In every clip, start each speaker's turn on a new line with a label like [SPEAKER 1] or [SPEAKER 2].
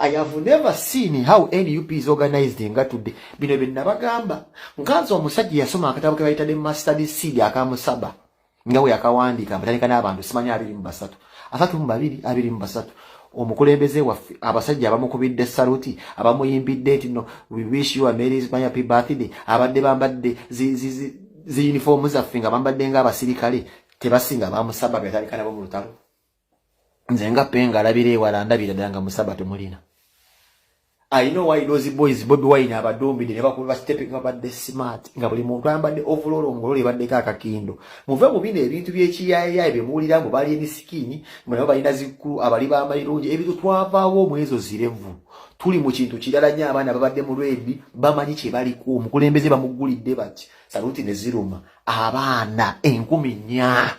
[SPEAKER 1] I have never seen how NUP is organized nga today. Bino bennabagamba nkanze omusajja yasoma akatabo ke bayitadde Master Seed akamusaba nga we yakawandika abatandika n'abantu simanya 23 32 23 omukulembeze waffe abasajja abamukubidde saluti abamuyimbidde nti no we wish you a merry happy birthday abadde bambadde zi uniform zaffe nga bambadde nga abasirikale tebasinga bamusaba byatandika nabo mu lutalo nze nga penga alabire ewala ndabira ddala nga musaba temulina. I know why those boys Bobby Wine abadumbi ne bakuba stepping abadde smart nga buli muntu ambadde overall ngolole badde kakakindo muve mu bine ebintu by'ekiyaya ebyemulira mu bali emisikini mwe balina zikulu abali bamalirungi ebintu twavaawo mwezo zirevu tuli mu kintu kirala nnyo abaana babadde mu lwedi bamanyi kye baliko omukulembeze bamugulidde bati saluti ne ziruma abaana 1000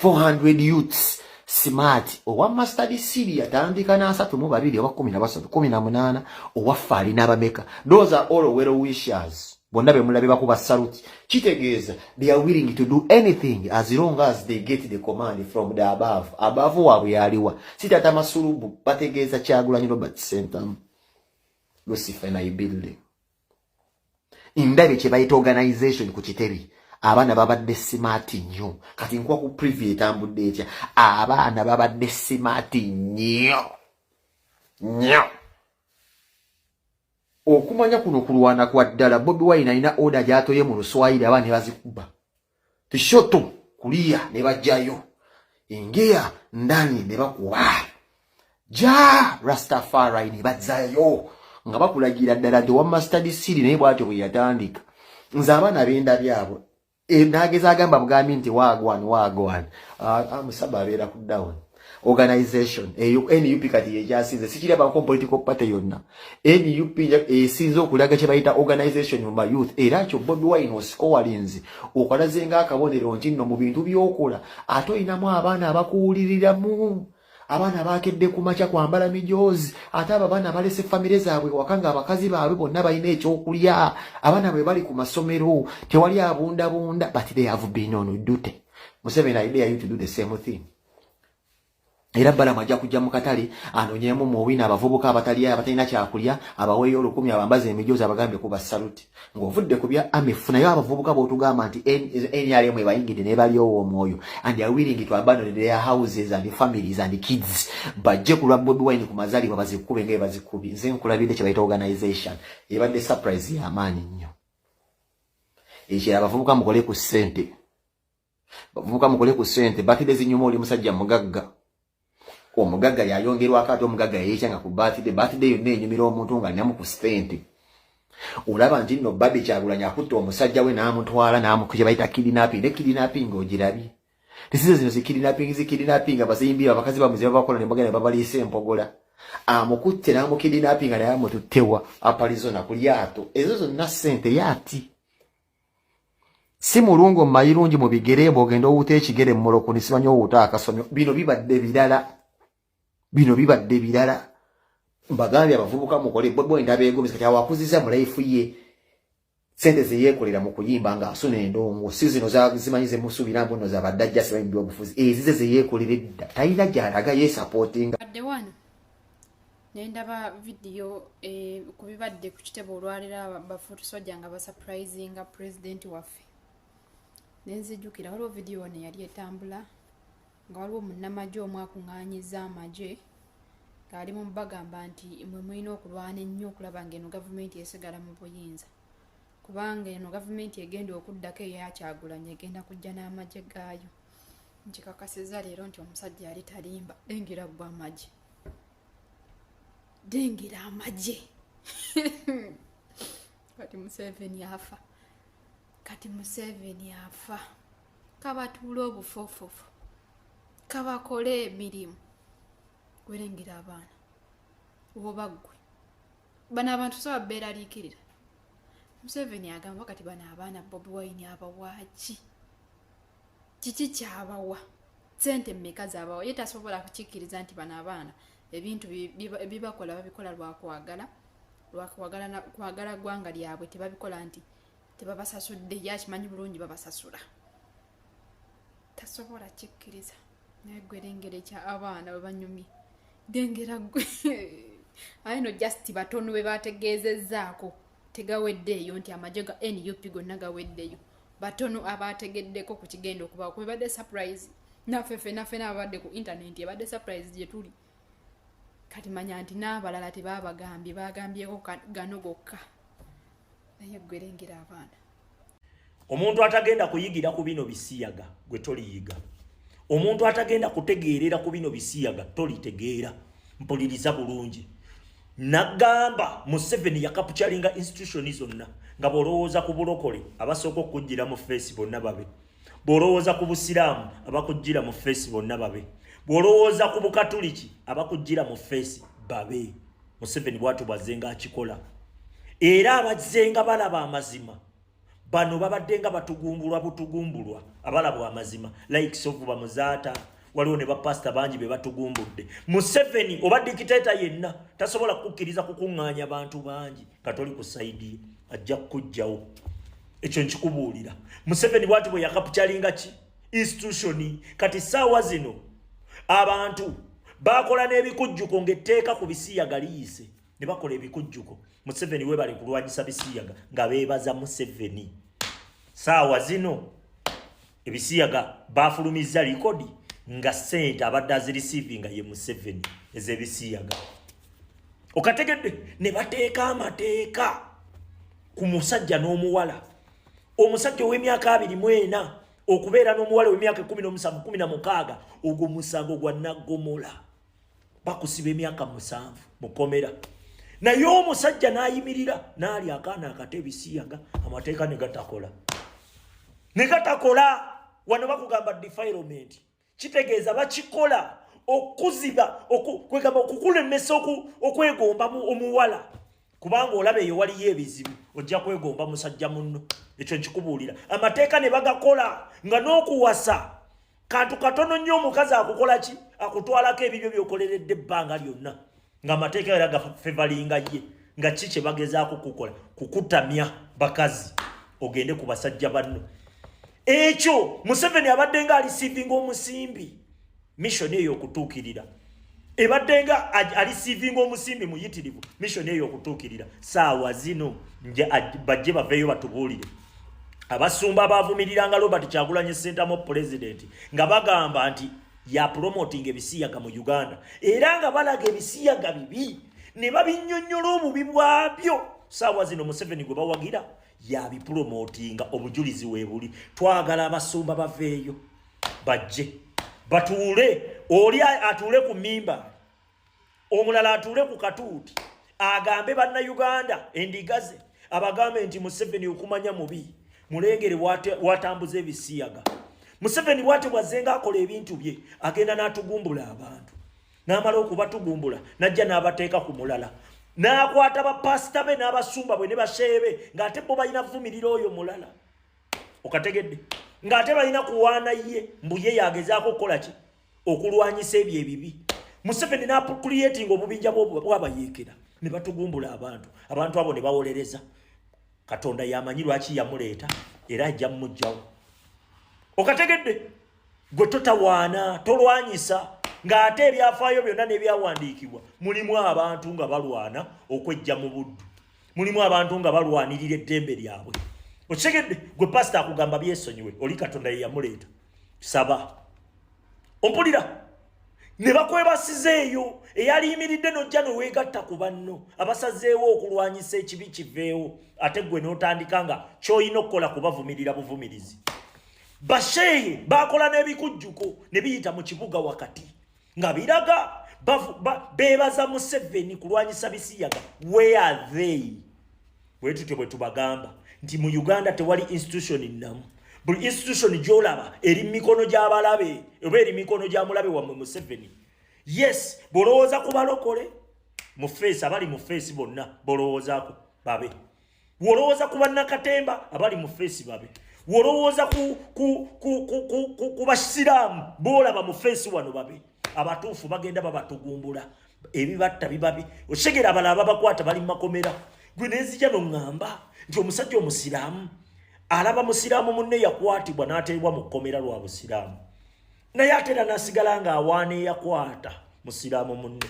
[SPEAKER 1] 400 youths smart owa Master Seed yatandika na 32 owa 13 18 owa Fali n'abameka. Those are all well wishers bonna be mulabe bakuba salute kitegeeza they are willing to do anything as long as they get the command from the above waabwe yaliwa sitata masulubu bategeeza Kyagulanyi Robert Sentamu Lucifer na building indabe kye bayita organization ku kitebi abana babadde smart nnyo kati nkwa ku preview etambudde etya abaana babadde smart nnyo okumanya kuno kulwana kwa ddala Bobby Wine alina order gyatoye mu Luswayiri abaana ne bazikuba tishoto kulia ne bajjayo ingia ndani ne bakuwa ja Rastafari ne bazzayo nga bakulagira ddala nti wa Master Seed naye bwatyo bwe yatandika nze abaana benda byabo nageza agamba bugambi nti wagwan amusaba abeera ku down organization NUP kati yejasize sikiri aba political party yonna NUP esinzo okulaga kye bayita organization mu youth era kyo Bobby Wine osikowalinzi okalazenga akabonero ntinno mu bintu byokola ato inamu abaana abakuwuliriramu abaana bakedde kumacha kwambala mijozi ate abaana balese family zaabwe wakanga abakazi baabwe bonna balina ekyokulya abaana bwe bali ku masomero tewali abunda but they have been on duty. Museveni idea you to do the same thing. Era bala majja kujja mu katale anonyemu mu wina abavubuka abatali abatalina kyakulya abaweyo 10 abambaze emijozi abagambye kuba salute ng'ovudde ku bya amefuna yo abavubuka botugamba nti NRM ebayingidde ne bali owo omwoyo and they are willing to abandon their houses and families and kids bajje kulwa Bobby Wine ku mazalibwa bazikube ng'e bazikubi nze nkulabidde kye bayita organization ebadde surprise ya amaanyi nnyo ekyo abavubuka mukole ku ssente batide zinyuma oli musajja mugagga omugagga yayongerwa akati omugagga yeekyanga ku birthday yonna enyumira omuntu nga nyamu ku ssente olaba nti nno Bobby Kyagulanyi akutta omusajja we n'amutwala n'amukuje bayita kidnapping ogirabye tisizo zino kidnapping abazimbira abakazi bamuziba bakola ne bagenda babaliisa empogola amukutte n'amukidnapping naye amututtewa apalizona ku lyato ezo zonna ssente yati si mulungu mayirungi mu bigere bw'ogenda owuta ekigere mu Moroko nisimanyi owuta akasomyo bino bibadde birala mbagambye abavubuka mukole Bobby Wine abeegomesa kati awakuziza mu life ye sente ze yeekolera mu kuyimba nga asuna endongo si zino zimanyize musuubira mbuno zabadajja sebayimbi obufuzi ezize ze yeekolera edda talina gy'alaga yeesupportinga
[SPEAKER 2] nendaba video ku bibadde ku kitebe olwalira bafotosoja nga basuprising president waffe nenzijukira waliwo video ne yali etambula nga waliwo munnamagye omu akuŋŋaanyiza amagye ng'ali mu bagamba nti mwe mulina okulwana ennyo okulaba ng'eno gavumenti esigala mu buyinza kubanga eno gavumenti egenda okuddako eya Kyagulanyi egenda kujja n'amagye gaayo nkikakasiza leero nti omusajja yali talimba dengira gwa amagye dengira amagye kati Museveni afa kabatuula obufofofu kabakole emirimu gwerengira abaana oba ggwe bano abantu so babbeeraliikirira Museveni agamba kati bano abaana Bobby Wine abawaaki kiki kyabawa ssente mmeka zaabawa ye tasobola kukikkiriza nti bano abaana ebintu ebibakola babikola lwakwagala ggwanga lyabwe tebabikola nti tebabasasudde yakimanyi bulungi babasasula tasobola kikkiriza naye gwerengere kya abaana bwe banyumye dengera gwe ayino just batono be bategeezezzaako tegaweddeeyo nti amagye ga NUP gonna gaweddeyo batono abategeddeko ku kigendo okuba kubadde surprise naffe n'abadde ku internet ebadde surprise gye tuli kati manya nti n'abalala tebabagambye bagambyeko gano gokka naye gwerengera abaana
[SPEAKER 3] omuntu atagenda kuyigira ku bino bisiyaga gwe toliyiga omuntu atagenda kutegeerera ku bino bisiyaga tolitegeera mpuliriza bulungi nagamba Museveni yakapuchalinga institution zonna nga bolowooza ku bulokole abasooka okujjira mu face bonna babe bolowooza ku busiraamu abakujjira mu face bonna babe bolowooza ku bukatuliki abakujjira mu face babe Museveni bwatu bazenga akikola era abazenga balaba amazima bano babaddenga batugumbulwa abalaba amazima like sofu bamuzaata waliwo ne bapasta bangi be batugumbudde Museveni oba dikitator yenna tasobola kukkiriza kukuŋŋaanya abantu bangi katoli ku saidi ajja kujjawo ekyo nkikubuulira Museveni bwatu bwe yakapuchalinga ki institution kati saawa zino abantu bakola n'ebikujjuko ng'etteeka ku bisiyaga liyise ne bakola ebikujjuko Museveni we bali kulwanyisa bisiyaga nga beebaza Museveni saawa zino ebisiyaga bafulumiza likodi nga sente abadde azireceiving ye Museveni ez'ebisiyaga okategedde ne bateeka amateeka ku musajja n'omuwala omusajja ow'emyaka 24 okubeera n'omuwala w'emyaka 17-16 ogwo musango gwa naggomola bakusiba emyaka 7 mukomera naye omusajja n'ayimirira n'ali akaana akate ebisiyaga amateeka ne gatakola wano bakugamba defilement kitegeeza bakikola okuziba okwegamba okukulemesa okwegomba omuwala kubanga olaba eyo waliyo ebizibu ojja kwegomba musajja munno ekyo nkikubuulira amateeka ne bagakola nga n'okuwasa kantu katono nnyo omukazi akukola ki akutwalako ebibyo byokoleredde ebbanga lyonna nga amateeka era gafevalinga ye nga ki kye bagezaako kukola kukutamya bakazi ogende ku basajja banno ekyo Museveni abadde nga alisiivinga omusimbi mission eyo okutuukirira ebadde nga alisiivinga omusimbi muyitirivu mission eyo okutuukirira saawa zino bajje baveeyo batubuulire abasumba abavumiriranga Robert Kyagulanyi Ssentamu president nga bagamba nti ya promoting ebisiyaga mu Uganda era nga balaga ebisiyaga bibi ne babinnyonnyola obubi bwabyo saawa zino Museveni gwe bawagira yabipromotinga obujulizi weebuli twagala abasumba baveeyo bajje batuule oli atuule ku mimba omulala atuule ku katuuti agambe bannayuganda endigaze abagambe nti Museveni okumanya mubi mulengere watambuza ebisiyaga Museveni bwate bwazenga akola ebintu bye agenda n'atugumbula abantu n'amala okubatugumbula najja n'abateeka ku mulala n'akwata bapasita be n'abasumba bwe ne basheebe ng'ate bo balina vumirira oyo mulala okategedde ng'ate balina kuwaana ye mbu ye yagezaako okukola ki okulwanyisa ebyo ebibi Museveni n'apukuliyetinga obubinja bw'abayeekera ne batugumbula abantu abo ne bawolereza Katonda yamanyi lwaki yamuleeta era ajja mmujjawo okategedde gwe totawaana tolwanyisa ng'ate ebyafaayo byonna n'ebyawandiikibwa mulimu abantu nga balwana okwejja mu buddu mulimu abantu nga balwanirira eddembe lyabwe okigedde gwe pasita akugamba byesonyiwe oli Katonda ye yamuleeta saba ompulira ne bakwebasizeeyo eyaliyimiridde n'ojja n'oweegatta ku banno abasazeewo okulwanyisa ekibi kiveewo ate gwe n'otandika nga ky'olina okukola kubavumirira buvumirizi basheeye bakola n'ebikujjuko ne biyita mu kibuga wakati nga biraga beebaza Museveni kulwanyisa bisiyaga where are they bwe tutyo bwe tubagamba nti mu Uganda tewali institution nnamu buli institution gy'olaba eri mikono gy'abalabe oba eri mikono gya mulabe wammwe Museveni yes bolowooza ku balokole mu face abali mu face bonna bolowoozaako babe wolowooza ku bannakatemba abali mu face babe wolowooza ku basiraamu boolaba mu face wano babe abatuufu bagenda babatugumbula ebibatta bibabi oshegera abalaba bakwata bali makomera gwe nezija n'oŋŋamba nti omusajja omusiraamu alaba musiraamu munne yakwatibwa n'ateebwa mu kkomera lwa busiraamu naye ate era n'asigala ng'awaana eyakwata musiraamu munne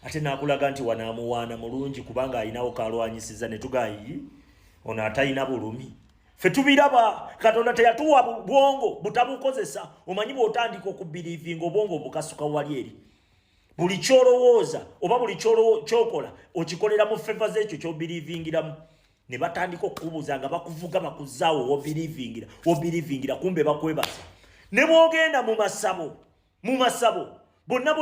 [SPEAKER 3] ate nakulaga nti wanamuwaana mulungi kubanga alinawo kalwanyisiza ne tugayi ono atalina bulumi ffe tubiraba katonda teyatuwa bwongo butabukozesa omanyi bw'otandika okubiriivinga obwongo bukasuka wali eri buli kyolowooza oba buli kyokola okikolera mu feva z'ekyo kyobiriivingiramu ne batandika okukubuuza nga bakuvuga bakuzaawo wobiriivingira kumbe bakwebaza ne bw'ogenda mu masabo bonna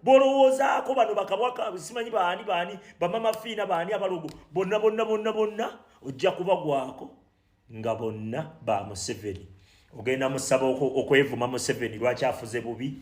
[SPEAKER 3] bolowoozaako bano bakabwaka simanyi baani bamama fiina baani abalogo bonna ojja kubagwako nga bonna ba Museveni ogenda musaba okwevuma Museveni lwaki afuze bubi